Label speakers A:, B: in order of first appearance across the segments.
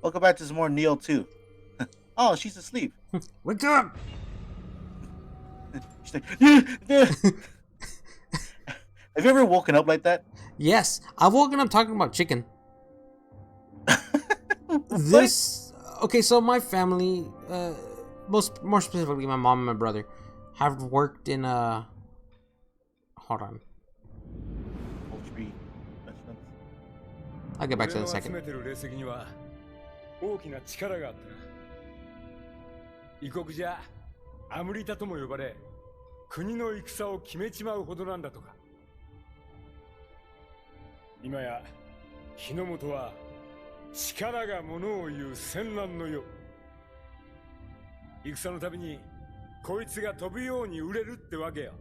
A: Welcome back to some more Nioh 2. Oh, she's asleep.
B: Wake up!
A: She's like, "Yeah, yeah." Have you ever woken up like that?
B: Yes, I've woken up talking about chicken.
A: What?
B: This okay, so my family, most more specifically, my mom and my brother, have worked in a. Hold on,
A: Poultry restaurants.
B: I'll get back to that in a second.
C: 大きな力があった。異国じゃアムリタとも呼ばれ、国の戦を決めちまうほどなんだとか。今や日の本は力がものを言う戦乱の世。戦のたびにこいつが飛ぶように売れるってわけよ。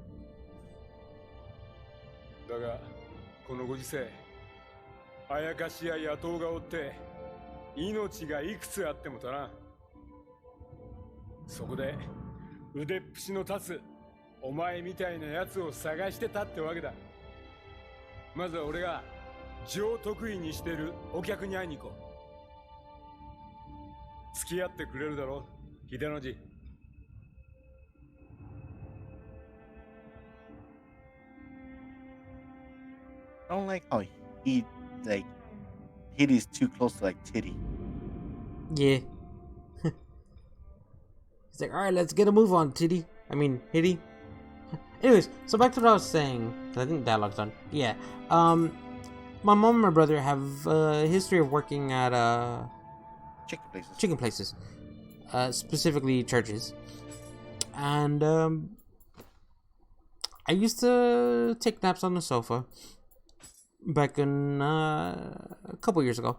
C: だがこのご時世、あやかしや野党がおって。命がいくつあっても足らん。そこで腕っぷしの立つお前みたいなやつを探してたってわけだ。まずは俺が上得意にしてるお客に会いに行こう。付き合ってくれるだろう、秀の字。
A: I don't like how he like hit is too close to like titty.
B: Yeah. He's like, all right, let's get a move on, titty. I mean, hitty. Anyways, so back to what I was saying. 'Cause I think dialogue's done. Yeah. My mom and my brother have a history of working at
A: Chicken places.
B: chicken places, specifically churches, and I used to take naps on the sofa back in a couple years ago,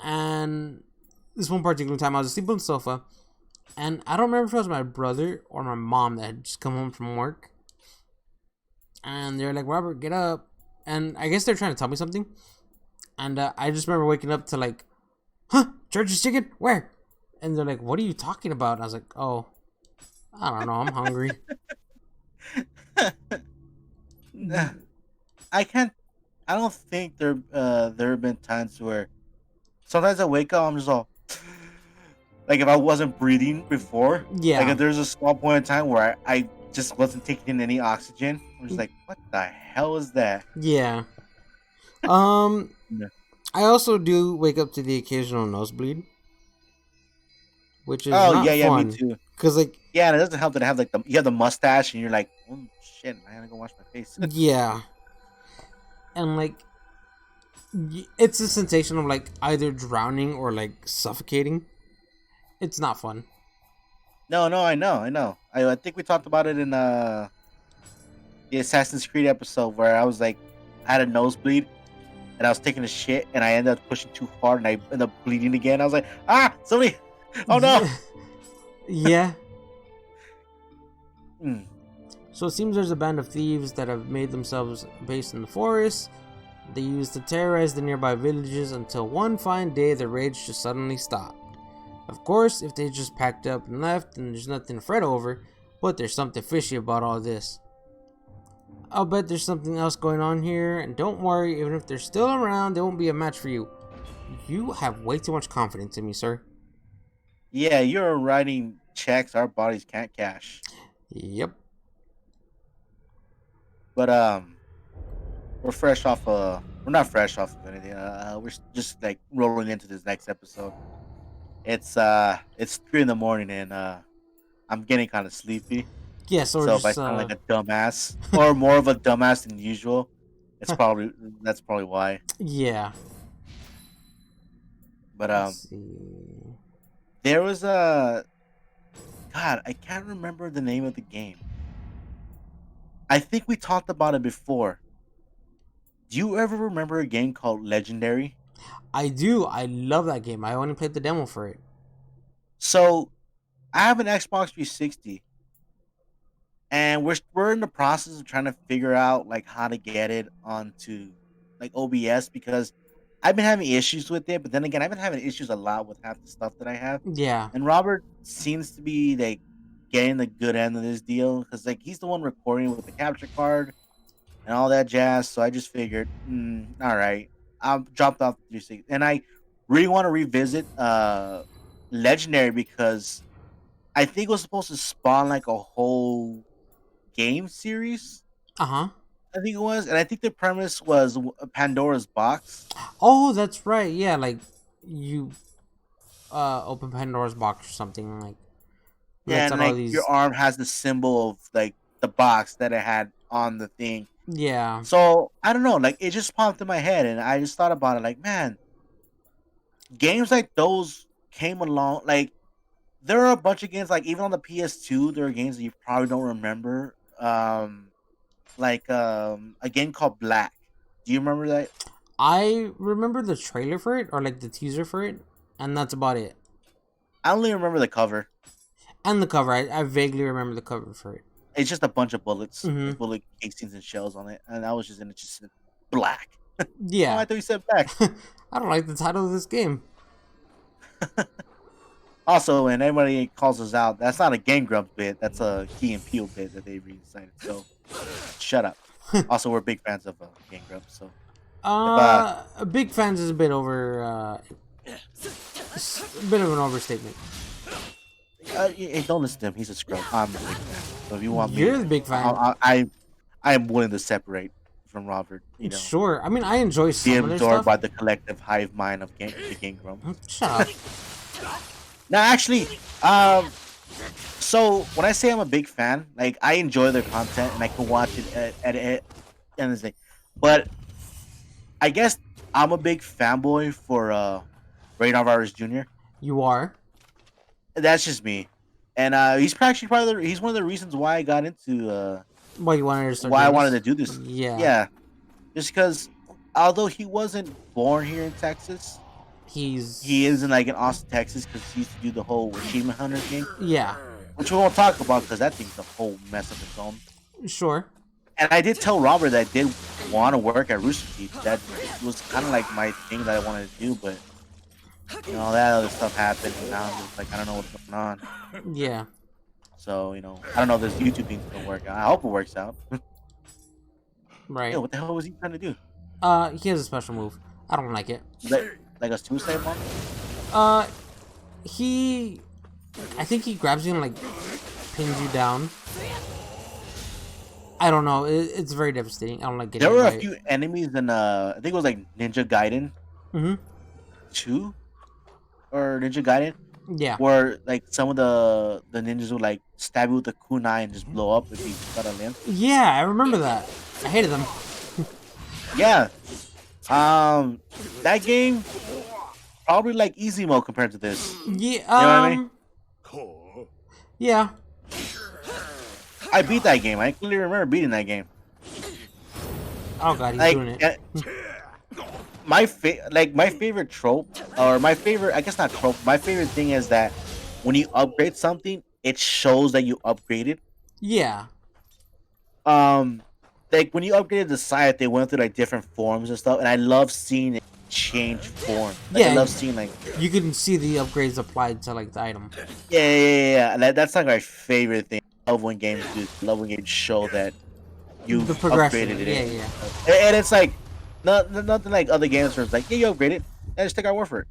B: and this one particular time I was asleep on the sofa, and I don't remember if it was my brother or my mom that had just come home from work, and they're like, "Robert, get up," and I guess they're trying to tell me something, and I just remember waking up to like, "Huh, church's chicken? Where?" And they're like, "What are you talking about?" And I was like, "Oh, I don't know, I'm hungry."
A: I can't. I don't think there have been times where sometimes I wake up, I'm just all like if I wasn't breathing before.
B: Yeah.
A: Like if there's a small point in time where I just wasn't taking in any oxygen, I'm just like, what the hell is that?
B: Yeah.
A: Yeah.
B: I also do wake up to the occasional nosebleed, which is
A: Oh
B: not
A: yeah, me
B: fun.
A: too.
B: Cause like,
A: Yeah, and it doesn't help that I have like you have the mustache and you're like, oh shit, I gotta go wash my face.
B: yeah, and like, it's a sensation of like either drowning or like suffocating. It's not fun.
A: No, I know. I think we talked about it in the Assassin's Creed episode where I was like, I had a nosebleed and I was taking a shit and I ended up pushing too hard and I ended up bleeding again. I was like, somebody, oh no.
B: Yeah.
A: Mm.
B: So it seems there's a band of thieves that have made themselves a base in the forest. They used to terrorize the nearby villages until one fine day the rage just suddenly stopped. Of course, if they just packed up and left, then there's nothing to fret over, but there's something fishy about all this. I'll bet there's something else going on here, and don't worry, even if they're still around, they won't be a match for you. You have way too much confidence in me, sir.
A: Yeah, you're writing checks our bodies can't cash.
B: Yep.
A: But we're fresh off we're not fresh off of anything. We're just like rolling into this next episode. It's 3 in the morning and I'm getting kind of sleepy.
B: Yeah, so we're
A: So if I
B: just,
A: sound like a dumbass or more of a dumbass than usual, it's probably that's probably why.
B: yeah.
A: But
B: Let's see.
A: there was a God, I can't remember the name of the game. I think we talked about it before. Do you ever remember a game called Legendary?
B: I do. I love that game. I only played the demo for it.
A: So I have an Xbox 360, and we're in the process of trying to figure out like how to get it onto like OBS because I've been having issues with it. But then again, I've been having issues a lot with half the stuff that I have.
B: Yeah.
A: And Robert seems to be like getting the good end of this deal because like he's the one recording with the capture card and all that jazz. So I just figured, all right, I'll dropped off the 360, and really want to revisit Legendary because I think it was supposed to spawn like a whole game series.
B: Uh huh.
A: I think it was, and I think the premise was Pandora's box.
B: Oh, that's right. Yeah, like you open Pandora's box or something, like
A: Yeah,
B: lets
A: and
B: out all
A: like your
B: these.
A: arm has the symbol of like the box that it had on the thing.
B: Yeah.
A: So I don't know, like it just popped in my head, and I just thought about it. Like, man, games like those came along. Like there are a bunch of games, like even on the PS2, there are games that you probably don't remember. Like a game called Black. Do you remember that?
B: I remember the trailer for it or like the teaser for it, and that's about it.
A: I only remember the cover.
B: And the cover, I vaguely remember the cover for it.
A: It's just a bunch of bullets,
B: Mm-hmm.
A: like bullet casings and shells on it, and I was just in it, just said black. Oh,
B: Yeah.
A: I thought you said black.
B: I don't like the title of this game.
A: Also, when everybody calls us out, that's not a Game Grumps bit. That's a Key and Peele bit that they recited. So, shut up. Also, we're big fans of Game Grumps. So, if
B: Big fans is a bit over. It's a bit of an overstatement.
A: hey, don't listen to him. He's a scrub. I'm a big fan. So if you want me,
B: You're the big fan.
A: I am willing to separate from Robert. You know,
B: Sure. I mean, I enjoy
A: be
B: some of their
A: absorbed
B: stuff.
A: by the collective hive mind of the Game Grumps.
B: Shut up.
A: Now, actually, so when I say I'm a big fan, like I enjoy their content and I can watch it at anything, but I guess I'm a big fanboy for Radar Virus Jr.
B: You are.
A: That's just me, and he's he's one of the reasons why I got into
B: Why you wanted to start
A: why I
B: doing
A: wanted
B: this?
A: to do this.
B: Yeah.
A: Yeah, just because although he wasn't born here in Texas, he is in like in Austin, Texas, because he used to do the whole achievement hunter thing,
B: Yeah.
A: which we won't talk about because that thing's a whole mess of its own.
B: Sure.
A: And I did tell Robert that I did want to work at Rooster Teeth. That was kind of like my thing that I wanted to do, but you know that other stuff happened, and now I'm just like I don't know what's going on.
B: Yeah.
A: So you know I don't know if this YouTube thing's gonna work out. I hope it works out.
B: Right.
A: Yeah, what the hell was he trying to do?
B: He has a special move. I don't like it.
A: Like a suicide bomb?
B: Uh, I think he grabs you and like pins you down. I don't know. It's very devastating. I don't like getting.
A: There were a
B: hit by
A: few enemies in I think it was like Ninja Gaiden
B: it.
A: 2 or Ninja Gaiden,
B: Yeah.
A: where like some of the ninjas would like stab you with a kunai and just blow up if you got a limb.
B: Yeah, I remember that. I hated them.
A: Yeah. That game probably like easy mode compared to this.
B: Yeah.
A: know what I mean?
B: Yeah.
A: I beat that game. I clearly remember beating that game.
B: Oh god, he's
A: Like
B: doing it.
A: my favorite trope, or my favorite, I guess not trope. My favorite thing is that when you upgrade something, it shows that you upgraded.
B: Yeah.
A: Like when you upgraded the scythe, they went through like different forms and stuff, and I love seeing it change form. Like,
B: Yeah,
A: I love seeing like
B: you can see the upgrades applied to like the item.
A: yeah. That's like my favorite thing. I love when games do. I love when games show that you
B: The progression.
A: upgraded it.
B: Yeah.
A: And it's like nothing like other games where it's like, yeah, you upgraded. I just take our word for it.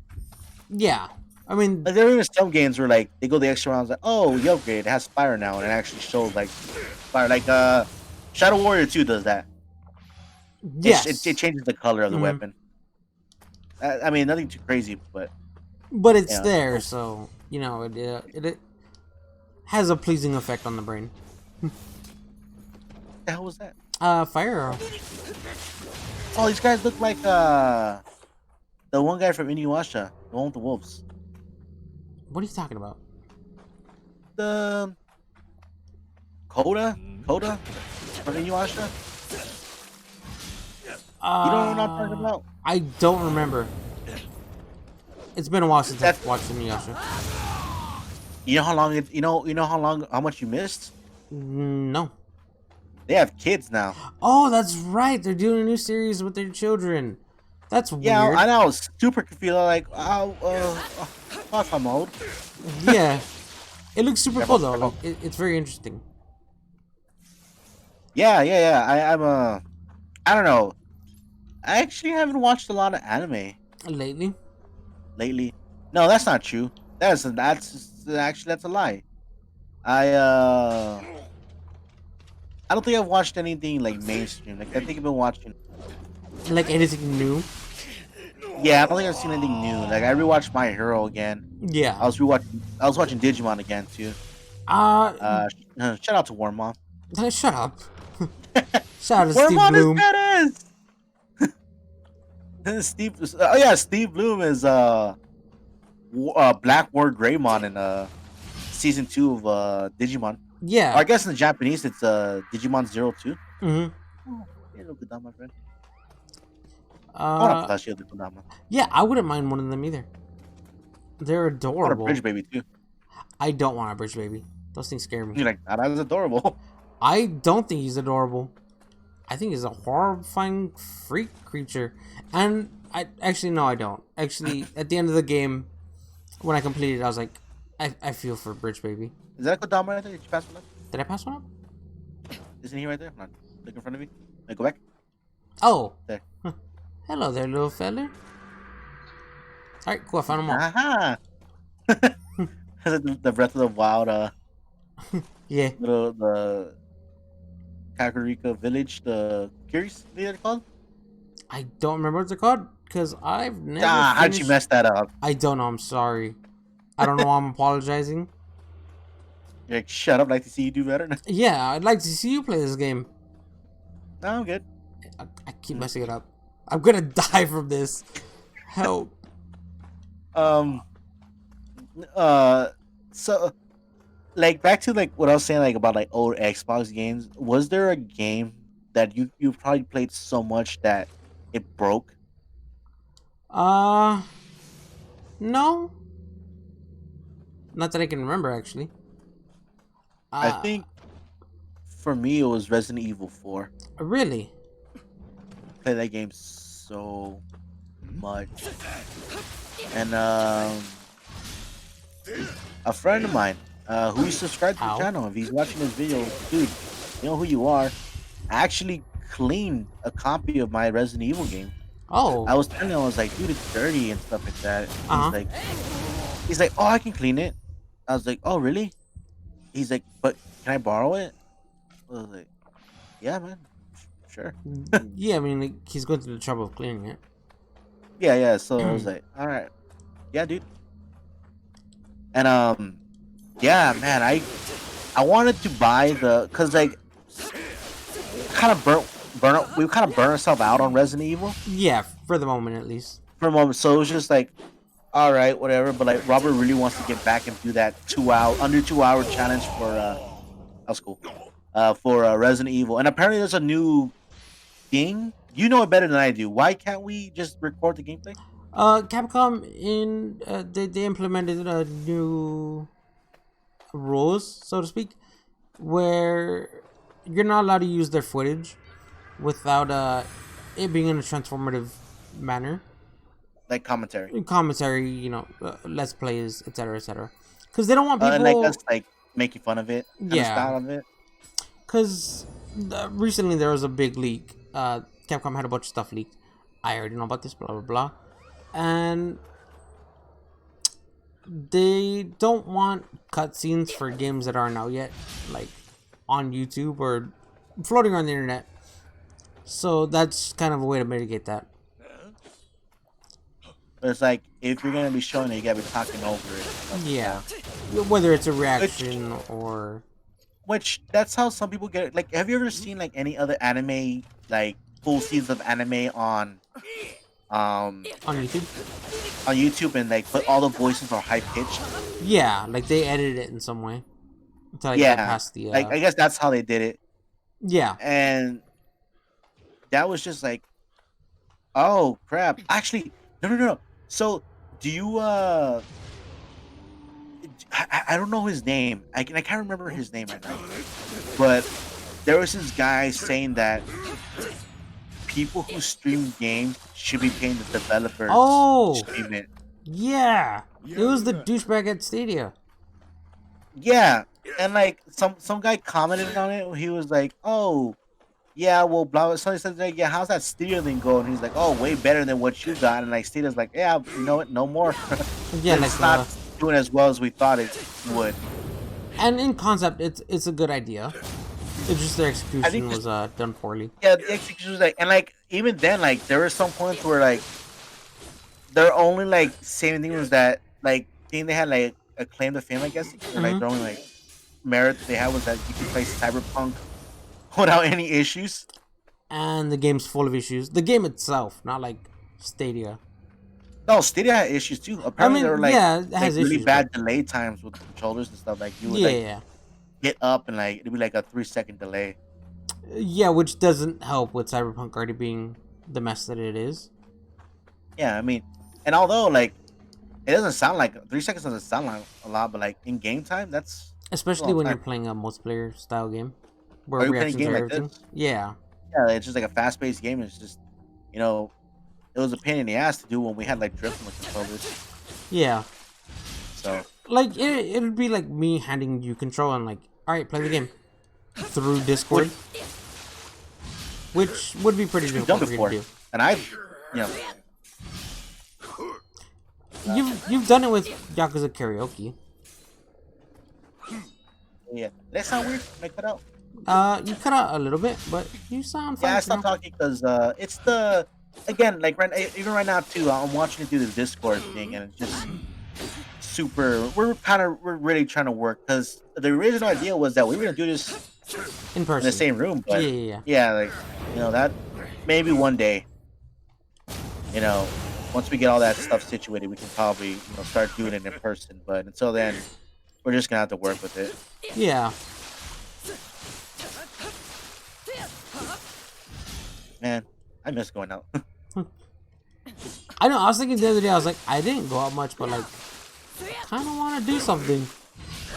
B: Yeah. I mean,
A: Like there are even some games where like they go the extra rounds, like, oh, you upgraded, it has fire now, and it actually shows like fire. Like Shadow Warrior 2 does that.
B: yes.
A: It changes the color of the
B: Mhm.
A: weapon. I mean, nothing too crazy, but
B: But it's
A: yeah.
B: there, so you know it has a pleasing effect on the brain.
A: What the hell was that?
B: Fire arrow.
A: Oh, these guys look like the one guy from Inuyasha, the one with the wolves.
B: What are you talking about?
A: The Koda from Inuyasha. You don't know what I'm talking about?
B: I don't remember. It's been a while since
A: That's-
B: I've watched Nioh.
A: You know how long it? You know how much you missed?
B: No.
A: They have kids now.
B: Oh, that's right. They're doing a new series with their children. That's
A: Yeah,
B: weird.
A: I know. I was super confused. I'm like, fuck, I'm old.
B: Yeah. It looks super
A: Careful,
B: cool though.
A: careful.
B: Like, it's very interesting.
A: Yeah. I'm I don't know. I actually haven't watched a lot of anime.
B: Lately.
A: lately. No, that's not true. That's a lie. I uh I don't think I've watched anything like mainstream. Like I think I've been watching.
B: Like anything new?
A: Yeah, I don't think I've seen anything new. Like I rewatched My Hero again.
B: Yeah.
A: I was watching Digimon again too.
B: Uh,
A: Shout out to Warmon.
B: Shut up. Shout out to Steve
A: Warmon is
B: Bloom.
A: badass. Steve. Oh yeah, Steve Bloom is Black Ward Greymon in season 2 of Digimon. Or
B: Yeah.
A: I guess in the Japanese it's Digimon 02.
B: hmm
A: Oh, hey, look at that, my friend. I want to
B: Uh,
A: plushie of the Kodama.
B: yeah, I wouldn't mind one of them either. They're
A: I want a
B: adorable.
A: bridge baby too.
B: I don't want a bridge baby. Those things scare me.
A: You're like, "Ah, that's adorable."
B: I don't think he's adorable. I think he's a horrifying freak creature. And I actually no, I don't. Actually, at the end of the game, when I completed, I was like, I feel for Bridge Baby.
A: Is that a Kodama right there? Did you pass one up?
B: Did I pass one up?
A: Isn't he right there? Hold on. Look in front of me. Go back.
B: Oh,
A: There.
B: hello there, little fella. All right, cool. I found them all.
A: Aha! The Breath of the Wild,
B: Yeah,
A: the Kakarika village, the Curious, what are they called?
B: I don't remember what they're called because I've never.
A: How'd you
B: finished-
A: mess that up?
B: I don't know. I'm sorry. I don't know why I'm apologizing.
A: You're like, shut up, I'd like to see you do better.
B: Yeah, I'd like to see you play this game.
A: No, I'm good.
B: I keep messing it up. I'm gonna die from this. Help.
A: Um, so, like, back to, like, what I was saying, like, about, like, old Xbox games. Was there a game that you probably played so much that it broke?
B: No. Not that I can remember, actually.
A: I think, for me, it was Resident Evil 4.
B: Really?
A: Play that game so much. And a friend of mine who subscribed to the
B: Ow.
A: channel, if he's watching this video, dude, you know who you are. I actually cleaned a copy of my Resident Evil game.
B: Oh.
A: I was telling him, I was like, dude, it's dirty and stuff like that.
B: Uh-huh.
A: He's like, oh, I can clean it. I was like, oh, really? He's like, but can I borrow it? I was like, yeah, man, sure.
B: Yeah, I mean, like, he's going through the trouble of cleaning it.
A: Yeah. So I was like, all right, yeah, dude. And yeah, man, I wanted to buy cause like, kind of we kind of burnt ourselves out on Resident Evil
B: Yeah, for the moment at least.
A: for a moment. So it was just like, all right, whatever. But like, Robert really wants to get back and do that under 2 hour challenge for that's cool. For Resident Evil, and apparently there's a new thing. You know it better than I do. Why can't we just record the gameplay?
B: Capcom they implemented a new rules, so to speak, where you're not allowed to use their footage without it being in a transformative manner.
A: Like commentary,
B: Commentary, let's plays, etc., etc. Because they don't want people.
A: and like us like making fun of it, kind of
B: Yeah.
A: style of it.
B: Because recently there was a big leak. Capcom had a bunch of stuff leaked. I already know about this, blah, blah, blah. And they don't want cutscenes for games that aren't out yet, like on YouTube or floating on the internet. So that's kind of a way to mitigate that.
A: But it's like, if you're gonna be showing it, you gotta be talking over it.
B: Yeah. Whether it's a reaction or...
A: Which, that's how some people get it. Like, have you ever seen like any other anime, like full seasons of anime on YouTube, and like, but all the voices are high pitched?
B: Yeah, like they edited it in some way. Until I
A: Yeah,
B: got past the...
A: like, I guess that's how they did it.
B: Yeah.
A: And that was just like, oh crap. Actually, no. So, do you I don't know his name. I can't remember his name right now. But there was this guy saying that people who stream games should be paying the developers
B: Oh!
A: to stream it.
B: Yeah! It was the douchebag at Stadia.
A: Yeah, and like some guy commented on it. He was like, "Oh, yeah, well, blah. So he says, like, yeah, how's that Stadia thing going? And he's like, oh, way better than what you got. And like Stadia's like, yeah, you know what? No more.
B: Yeah, like
A: It's not doing as well as we thought it would.
B: and in concept, it's a good idea. It's just their
A: I think
B: execution
A: just
B: was done poorly.
A: yeah, the execution was like, and like even then, like there were some points where like their only like saving thing was that like thing they had like a claim to fame, I guess, or like
B: Hmm.
A: their only like merit they had was that you could play Cyberpunk without any issues.
B: And the game's full of issues. The game itself, not like Stadia.
A: No, Stadia had issues too.
B: I
A: Apparently, there were
B: mean, yeah, it
A: like
B: has
A: really
B: issues, but
A: bad delay times with the controllers and stuff. Like you would like
B: yeah,
A: get up and like it'd be like a 3 second delay.
B: yeah, which doesn't help with Cyberpunk already being the mess that it is.
A: Yeah, I mean, and although like it doesn't sound like 3 seconds doesn't sound like a lot, but like in game time, that's a
B: Especially
A: long
B: when you're
A: time.
B: playing a multiplayer style game where
A: Are you playing a
B: reactions
A: game
B: are
A: like this?
B: everything. Yeah,
A: Yeah, it's just like a fast paced game. It's just you know it was a pain in the ass to do when we had like drift on the controllers.
B: yeah.
A: So
B: Like it'd be like me handing you control and like, all right, play the game through
A: what
B: Discord, which would be pretty
A: we've done
B: difficult for you to
A: before,
B: do.
A: and you know,
B: You've done it with Yakuza Karaoke.
A: yeah, that sound weird. Make that out.
B: You cut out a little bit, but you sound
A: Yeah,
B: fine
A: I
B: for now.
A: stopped talking because it's the again like even right now too. I'm watching it do the Discord thing, and it's just super. We're really trying to work because the original idea was that we were gonna do this
B: In
A: in the
B: person.
A: same room,
B: Yeah,
A: but
B: yeah, yeah.
A: yeah, like that maybe one day, you know, once we get all that stuff situated, we can probably start doing it in person. But until then, we're just gonna have to work with it.
B: Yeah.
A: Man, I miss going out.
B: I know. I was thinking the other day. I was like, I didn't go out much, but like, kind of want to do something,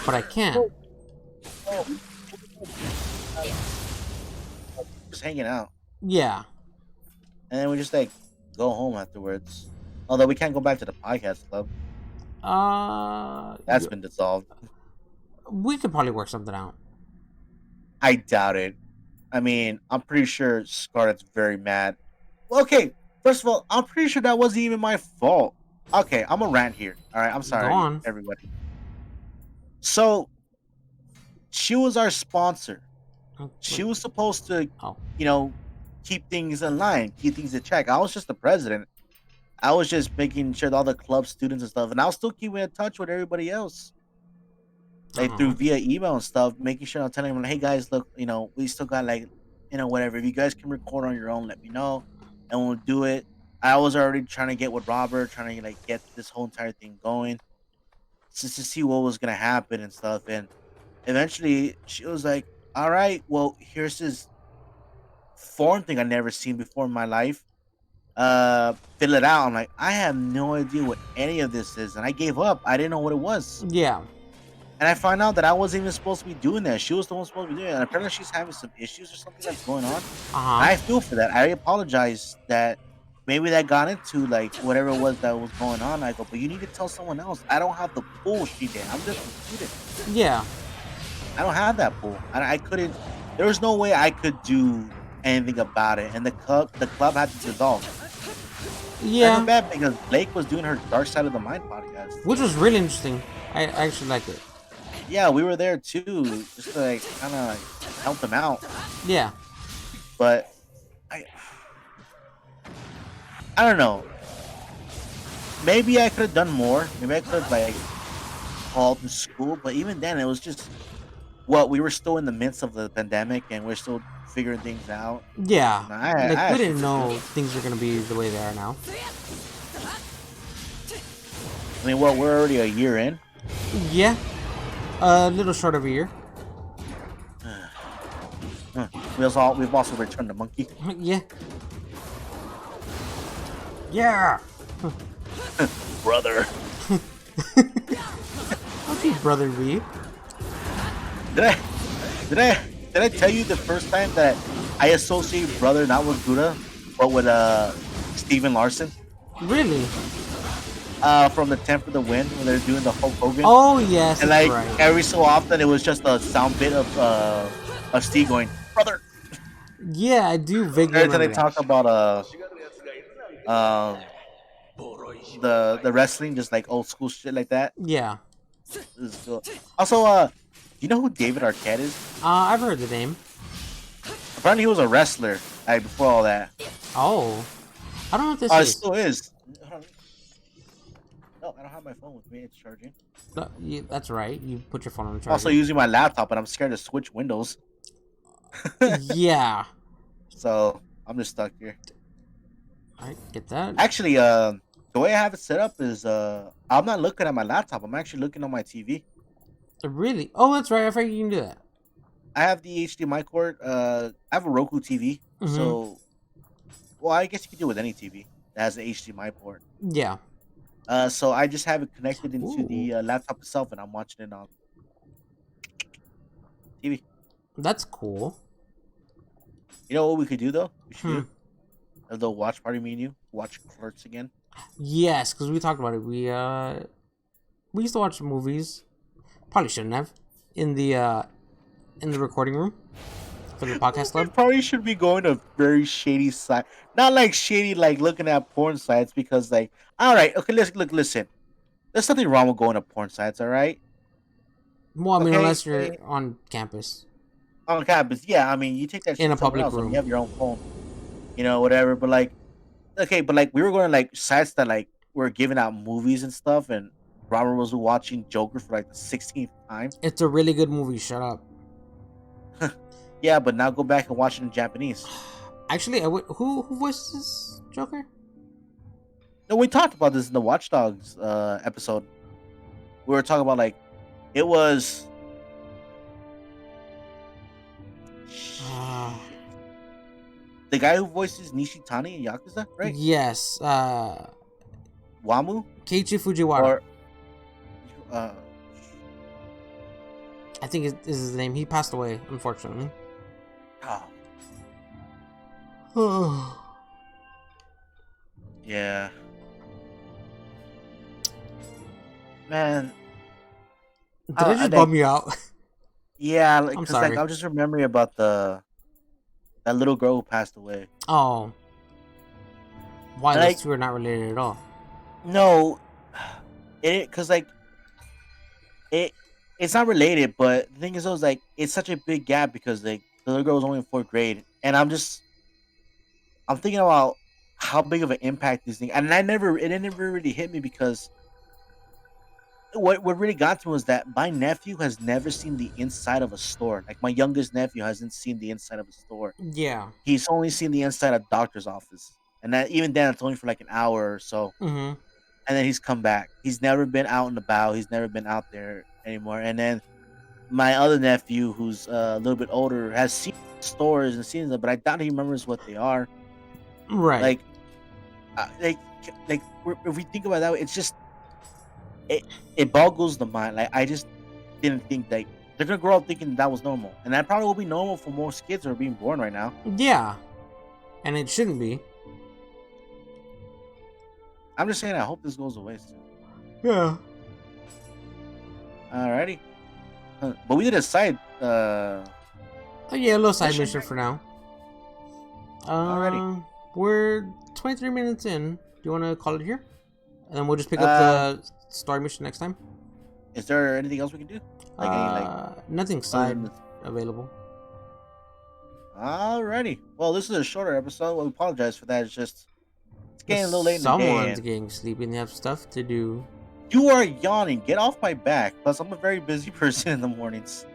B: but I can't.
A: Just hanging out,
B: Yeah.
A: and then we just like go home afterwards. Although we can't go back to the podcast club. That's been dissolved.
B: We could probably work something out.
A: I doubt it. I mean, I'm pretty sure Scarlett's very mad. Well, okay, first of all, I'm pretty sure that wasn't even my fault. Okay, I'm a rant here. All right, I'm
B: Go
A: sorry,
B: on.
A: everybody. So she was our sponsor. She was supposed to,
B: Oh.
A: keep things in line, keep things in check. I was just the president. I was just making sure that all the club students and stuff, and I'll still keep in touch with everybody else, like through via email and stuff, making sure I'm telling them, hey guys, look, we still got like, whatever. If you guys can record on your own, let me know, and we'll do it. I was already trying to get with Robert, trying to like get this whole entire thing going, just to see what was gonna happen and stuff. And eventually, she was like, "All right, well, here's this form thing I never seen before in my life. Fill it out." I'm like, I have no idea what any of this is, and I gave up. I didn't know what it was.
B: Yeah.
A: And I find out that I wasn't even supposed to be doing that. She was the one supposed to be doing it. And apparently she's having some issues or something that's going on. I feel for that. I apologize that maybe that got into like whatever it was that was going on. I go, but you need to tell someone else. I don't have the pull she did. I'm just a student.
B: Yeah.
A: I don't have that pull. I couldn't. There was no way I could do anything about it. And the club had to dissolve. I
B: Yeah.
A: feel bad because Blake was doing her Dark Side of the Mind podcast.
B: Which was really interesting. I actually liked it.
A: Yeah, we were there too, just to like kind of like, help them out.
B: Yeah.
A: But I don't know. Maybe I could have done more. Maybe I could have like called the school. But even then, it was just we were still in the midst of the pandemic and we're still figuring things out.
B: Yeah.
A: And I
B: Like, we
A: actually
B: didn't know things were going to be the way they are now.
A: I mean, we're already a year in.
B: Yeah. A little short of a year.
A: We've also returned the monkey.
B: Yeah. Yeah.
A: Brother.
B: Okay, brother V.
A: Did I did I tell you the first time that I associate brother not with Buddha, but with Steven Larson?
B: Really?
A: From the 10th for the Win when they're doing the Hulk Hogan.
B: Oh, yes.
A: And
B: That's
A: like
B: right.
A: every so often it was just a sound bit of Steve going, brother.
B: Yeah, I do vaguely
A: Every time they
B: remember that.
A: talk about um the wrestling, just like old school shit like that.
B: Yeah.
A: This is cool. Also, you know who David Arquette is?
B: I've heard the name.
A: Apparently, he was a wrestler. Like before all that.
B: Oh, I don't know what this
A: Oh, it
B: is.
A: still is. No, I don't have my phone with me. It's charging.
B: No, that's right. You put your phone on the
A: Also
B: charger.
A: using my laptop, but I'm scared to switch windows.
B: Yeah,
A: So I'm just stuck here.
B: I get that.
A: Actually, the way I have it set up is I'm not looking at my laptop. I'm actually looking on my TV.
B: Really? Oh, that's right. I forgot you can do that.
A: I have the HDMI cord. I have a Roku TV.
B: Mm-hmm.
A: So, well, I guess you can do it with any TV that has an HDMI port.
B: Yeah.
A: So I just have it connected into
B: Ooh,
A: the laptop itself, and I'm watching it on TV.
B: that's cool.
A: You know what we could do though? We should
B: Hmm.
A: do a little watch party. Me and you watch Clerks again.
B: Yes, because we talked about it. We used to watch movies. Probably shouldn't have in the recording room for the podcast
A: We
B: club.
A: probably should be going to very shady site, not like shady like looking at porn sites because like, all right, okay, let's look. Listen, there's nothing wrong with going to porn sites. All right,
B: Well, I mean,
A: okay,
B: unless you're on campus
A: on campus, yeah. I mean, you take that
B: in a
A: shit somewhere
B: public
A: else. I mean, you
B: room.
A: have your own phone, whatever. But like, okay, but like we were going to like sites that like were giving out movies and stuff, and Robert was watching Joker for like the 16th time.
B: It's a really good movie. Shut up.
A: Yeah, but now go back and watch it in Japanese.
B: Actually, who voices Joker?
A: No, we talked about this in the Watch Dogs episode. We were talking about like it was
B: Uh,
A: shit. The guy who voices Nishitani in Yakuza, right?
B: yes.
A: Wamu
B: Keiichi Fujiwara.
A: or uh
B: I think is his name. He passed away, unfortunately.
A: oh,
B: Did
A: yeah, man.
B: I
A: I
B: just
A: like
B: bum you out?
A: yeah, like
B: I'm
A: because like
B: sorry.
A: I'm just remembering about the that little girl who passed away.
B: Oh, why
A: And
B: those
A: like
B: two are not related at all?
A: no, it because like it it's not related, but the thing is, I was like, it's such a big gap because like the little girl was only in fourth grade, and I'm thinking about how big of an impact this thing, and it never really hit me because what really got to me was that my nephew has never seen the inside of a store. Like my youngest nephew hasn't seen the inside of a store.
B: Yeah.
A: He's only seen the inside of doctor's office, and that even then it's only for like an hour or so,
B: Mm-hmm.
A: and then he's come back. He's never been out and about. He's never been out there anymore. And then my other nephew, who's a little bit older, has seen stores and seen them, but I doubt he remembers what they are.
B: Right.
A: Like, like, if we think about it that way, it's just it it boggles the mind. Like, I just didn't think that they're gonna grow up thinking that was normal, and that probably will be normal for most kids who are being born right now.
B: Yeah. And it shouldn't be.
A: I'm just saying, I hope this goes away soon.
B: Yeah.
A: Alrighty, but we did a side.
B: Oh yeah, a little side
A: Mission?
B: mission for now.
A: Alrighty.
B: We're 23 minutes in. Do you want to call it here? And then we'll just pick up
A: Um,
B: the story mission next time.
A: Is there anything else we can do? Like any
B: Nothing
A: other
B: side
A: than this?
B: available.
A: Alrighty. Well, this is a shorter episode. Well, we apologize for that. It's getting a little late in the day.
B: Someone's
A: And
B: getting sleepy and they have stuff to do.
A: you are yawning. Get off my back. Plus, I'm a very busy person in the mornings.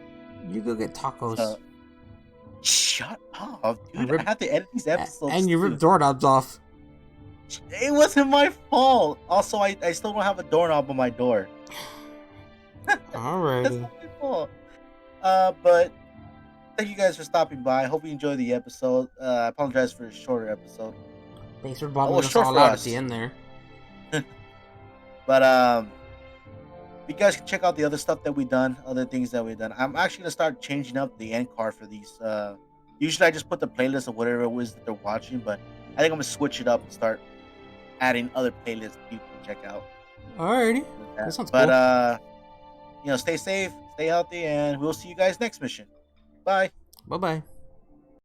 B: You go get tacos.
A: So, shut up,
B: And
A: dude. I
B: rip-
A: have to edit these episodes.
B: and you rip
A: too.
B: doorknobs off.
A: It wasn't my fault. Also, I still don't have a doorknob on my door. That's
B: Alrighty.
A: not my fault. But thank you guys for stopping by. Hope you enjoyed the episode. I apologize for a shorter episode.
B: Thanks for bombing
A: Oh,
B: us
A: short
B: all
A: for
B: out
A: us.
B: at the end there.
A: But you guys can check out the other stuff that we've done, other things that we've done. I'm actually gonna start changing up the end card for these. Usually I just put the playlist of whatever it was that they're watching, but I think I'm gonna switch it up and start adding other playlists people can check out.
B: Alrighty.
A: That.
B: That sounds
A: But
B: cool.
A: stay safe, stay healthy, and we'll see you guys next mission. Bye.
B: Bye bye.